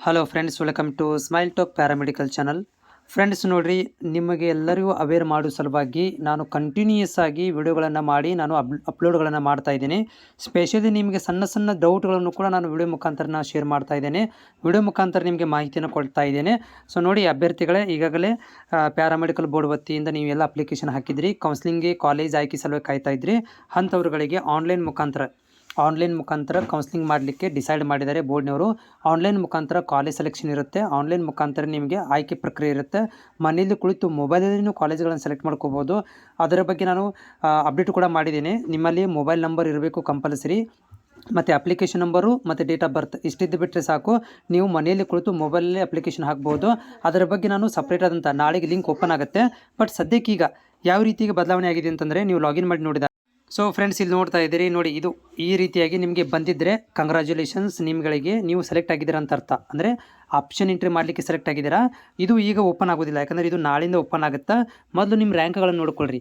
Hello friends, welcome to smile talk paramedical channel. Friends ನೋಡ್ರಿ, ನಿಮಗೆ ಎಲ್ಲರಿಗೂ ಅವೇರ್ ಮಾಡೋ ಸಲುವಾಗಿ ನಾನು ಕಂಟಿನ್ಯೂಯಸ್ ಆಗಿ ವಿಡಿಯೋಗಳನ್ನು ಮಾಡಿ ನಾನು ಅಪ್ಲೋಡ್ಗಳನ್ನು ಮಾಡ್ತಾ ಇದ್ದೀನಿ. ಸ್ಪೆಷಲಿ ನಿಮಗೆ ಸಣ್ಣ ಸಣ್ಣ ಡೌಟ್ಗಳನ್ನು ಕೂಡ ನಾನು ವಿಡಿಯೋ ಮುಖಾಂತರ ಶೇರ್ ಮಾಡ್ತಾ ಇದ್ದೇನೆ. ವಿಡಿಯೋ ಮುಖಾಂತರ ನಿಮಗೆ ಮಾಹಿತಿಯನ್ನು ಕೊಡ್ತಾ ಇದ್ದೇನೆ. ಸೊ ನೋಡಿ ಅಭ್ಯರ್ಥಿಗಳೇ, ಈಗಾಗಲೇ ಪ್ಯಾರಾಮೆಡಿಕಲ್ ಬೋರ್ಡ್ ವತಿಯಿಂದ ನೀವೆಲ್ಲ ಅಪ್ಲಿಕೇಶನ್ ಹಾಕಿದ್ರಿ, ಕೌನ್ಸಿಲಿಂಗ್ಗೆ ಕಾಲೇಜ್ ಆಯ್ಕೆ ಸಲುವಾಗಿ ಕಾಯ್ತಾ ಇದ್ರಿ. ಅಂಥವ್ರುಗಳಿಗೆ ಆನ್ಲೈನ್ ಮುಖಾಂತರ ಕೌನ್ಸಿಲಿಂಗ್ ಮಾಡಲಿಕ್ಕೆ ಡಿಸೈಡ್ ಮಾಡಿದ್ದಾರೆ ಬೋರ್ಡ್ನವರು. ಆನ್ಲೈನ್ ಮುಖಾಂತರ ಕಾಲೇಜ್ ಸೆಲೆಕ್ಷನ್ ಇರುತ್ತೆ. ಆನ್ಲೈನ್ ಮುಖಾಂತರ ನಿಮಗೆ ಆಯ್ಕೆ ಪ್ರಕ್ರಿಯೆ ಇರುತ್ತೆ. ಮನೆಯಲ್ಲಿ ಕುಳಿತು ಮೊಬೈಲಲ್ಲಿ ನೀವು ಕಾಲೇಜ್ಗಳನ್ನು ಸೆಲೆಕ್ಟ್ ಮಾಡ್ಕೋಬೋದು. ಅದರ ಬಗ್ಗೆ ನಾನು ಅಪ್ಡೇಟ್ ಕೂಡ ಮಾಡಿದ್ದೀನಿ. ನಿಮ್ಮಲ್ಲಿ ಮೊಬೈಲ್ ನಂಬರ್ ಇರಬೇಕು ಕಂಪಲ್ಸರಿ, ಮತ್ತು ಅಪ್ಲಿಕೇಶನ್ ನಂಬರು ಮತ್ತು ಡೇಟ್ ಆಫ್ ಬರ್ತ್ ಇಷ್ಟಿದ್ದು ಬಿಟ್ಟರೆ ಸಾಕು. ನೀವು ಮನೆಯಲ್ಲಿ ಕುಳಿತು ಮೊಬೈಲಲ್ಲಿ ಅಪ್ಲಿಕೇಶನ್ ಹಾಕ್ಬೋದು. ಅದರ ಬಗ್ಗೆ ನಾನು ಸಪ್ರೇಟ್ ಆದಂಥ ನಾಳೆಗೆ ಲಿಂಕ್ ಓಪನ್ ಆಗುತ್ತೆ. ಬಟ್ ಸದ್ಯಕ್ಕೀಗ ಯಾವ ರೀತಿಗೆ ಬದಲಾವಣೆ ಆಗಿದೆ ಅಂತಂದರೆ, ನೀವು ಲಾಗಿನ್ ಮಾಡಿ ನೋಡಿದ ಸೊ ಫ್ರೆಂಡ್ಸ್, ಇಲ್ಲಿ ನೋಡ್ತಾ ಇದ್ದೀರಿ ನೋಡಿ, ಇದು ಈ ರೀತಿಯಾಗಿ ನಿಮಗೆ ಬಂದಿದ್ದರೆ ಕಂಗ್ರ್ಯಾಚುಲೇಷನ್ಸ್, ನಿಮ್ಗಳಿಗೆ ನೀವು ಸೆಲೆಕ್ಟ್ ಆಗಿದ್ದೀರಾ ಅಂತ ಅರ್ಥ. ಅಂದರೆ ಆಪ್ಷನ್ ಎಂಟ್ರಿ ಮಾಡಲಿಕ್ಕೆ ಸೆಲೆಕ್ಟ್ ಆಗಿದ್ದೀರಾ. ಇದು ಈಗ ಓಪನ್ ಆಗೋದಿಲ್ಲ, ಯಾಕಂದರೆ ಇದು ನಾಳಿಂದ ಓಪನ್ ಆಗುತ್ತೆ. ಮೊದಲು ನಿಮ್ಮ ರ್ಯಾಂಕ್ಗಳನ್ನು ನೋಡ್ಕೊಳ್ರಿ.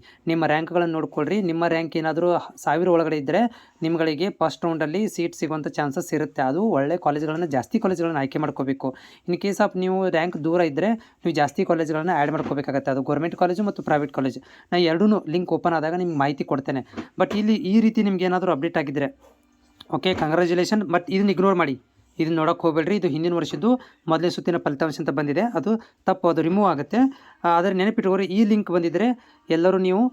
ನಿಮ್ಮ ರ್ಯಾಂಕ್ ಏನಾದರೂ 1000 ಒಳಗಡೆ ಇದ್ದರೆ ನಿಮ್ಗಳಿಗೆ ಫಸ್ಟ್ ರೌಂಡಲ್ಲಿ ಸೀಟ್ ಸಿಗುವಂಥ ಚಾನ್ಸಸ್ ಇರುತ್ತೆ. ಅದು ಒಳ್ಳೆ ಕಾಲೇಜ್ಗಳನ್ನು, ಜಾಸ್ತಿ ಕಾಲೇಜ್ಗಳನ್ನು ಆಯ್ಕೆ ಮಾಡ್ಕೋಬೇಕು. ಇನ್ ಕೇಸ್ ಆಫ್ ನೀವು ರ್ಯಾಂಕ್ ದೂರ ಇದ್ದರೆ ನೀವು ಜಾಸ್ತಿ ಕಾಲೇಜ್ಗಳನ್ನು ಆ್ಯಡ್ ಮಾಡ್ಕೋಬೇಕಾಗತ್ತೆ. ಅದು ಗೌರ್ಮೆಂಟ್ ಕಾಲೇಜು ಮತ್ತು ಪ್ರೈವೇಟ್ ಕಾಲೇಜ್. ನಾನು ಎರಡೂ ಲಿಂಕ್ ಓಪನ್ ಆದಾಗ ನಿಮ್ಗೆ ಮಾಹಿತಿ ಕೊಡ್ತೇನೆ. ಬಟ್ ಇಲ್ಲಿ ಈ ರೀತಿ ನಿಮ್ಗೆ ಏನಾದರೂ ಅಪ್ಡೇಟ್ ಆಗಿದ್ದರೆ ಓಕೆ, ಕಂಗ್ರ್ಯಾಚುಲೇಷನ್. ಬಟ್ ಇದನ್ನು ಇಗ್ನೋರ್ ಮಾಡಿ, ಇದನ್ನು ನೋಡೋಕ್ಕೆ ಹೋಗಬೇಡ್ರಿ. ಇದು ಹಿಂದಿನ ವರ್ಷದ್ದು ಮೊದಲನೇ ಸುತ್ತಿನ ಫಲಿತಾಂಶ ಅಂತ ಬಂದಿದೆ, ಅದು ತಪ್ಪು, ಅದು ರಿಮೂವ್ ಆಗುತ್ತೆ. ಆದರೆ ನೆನಪಿಟ್ಟುಕೋರಿ, ಈ ಲಿಂಕ್ ಬಂದಿದ್ದರೆ ಎಲ್ಲರೂ ನೀವು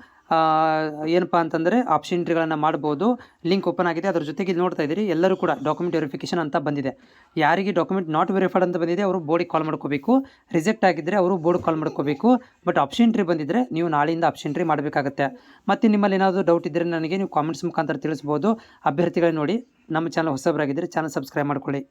ಏನಪ್ಪ ಅಂತಂದರೆ ಆಪ್ಷನ್ ಎಂಟ್ರಿಗಳನ್ನು ಮಾಡ್ಬೋದು. ಲಿಂಕ್ ಓಪನ್ ಆಗಿದೆ. ಅದ್ರ ಜೊತೆಗೆ ಇಲ್ಲಿ ನೋಡ್ತಾ ಇದ್ದೀರಿ, ಎಲ್ಲರೂ ಕೂಡ ಡಾಕ್ಯುಮೆಂಟ್ ವೆರಿಫಿಕೇಷನ್ ಅಂತ ಬಂದಿದೆ. ಯಾರಿಗೆ ಡಾಕ್ಯುಮೆಂಟ್ ನಾಟ್ ವೆರಿಫೈಡ್ ಅಂತ ಬಂದಿದೆ ಅವರು ಬೋರ್ಡಿಗೆ ಕಾಲ್ ಮಾಡ್ಕೋಬೇಕು. ರಿಜೆಕ್ಟ್ ಆಗಿದ್ದರೆ ಅವರು ಬೋರ್ಡ್ ಕಾಲ್ ಮಾಡ್ಕೋಬೇಕು. ಬಟ್ ಆಪ್ಷನ್ ಎಂಟ್ರಿ ಬಂದಿದ್ದರೆ ನೀವು ನಾಳೆಯಿಂದ ಆಪ್ಷನ್ ಎಂಟ್ರಿ ಮಾಡಬೇಕಾಗತ್ತೆ. ಮತ್ತು ನಿಮ್ಮಲ್ಲಿ ಏನಾದರೂ ಡೌಟ್ ಇದ್ದರೆ ನನಗೆ ನೀವು ಕಾಮೆಂಟ್ಸ್ ಮುಖಾಂತರ ತಿಳಿಸ್ಬೋದು. ಅಭ್ಯರ್ಥಿಗಳೇ ನೋಡಿ, ನಮ್ಮ ಚಾನಲ್ ಹೊಸಬರಾಗಿದ್ದರೆ ಚಾನಲ್ ಸಬ್ಸ್ಕ್ರೈಬ್ ಮಾಡ್ಕೊಳ್ಳಿ.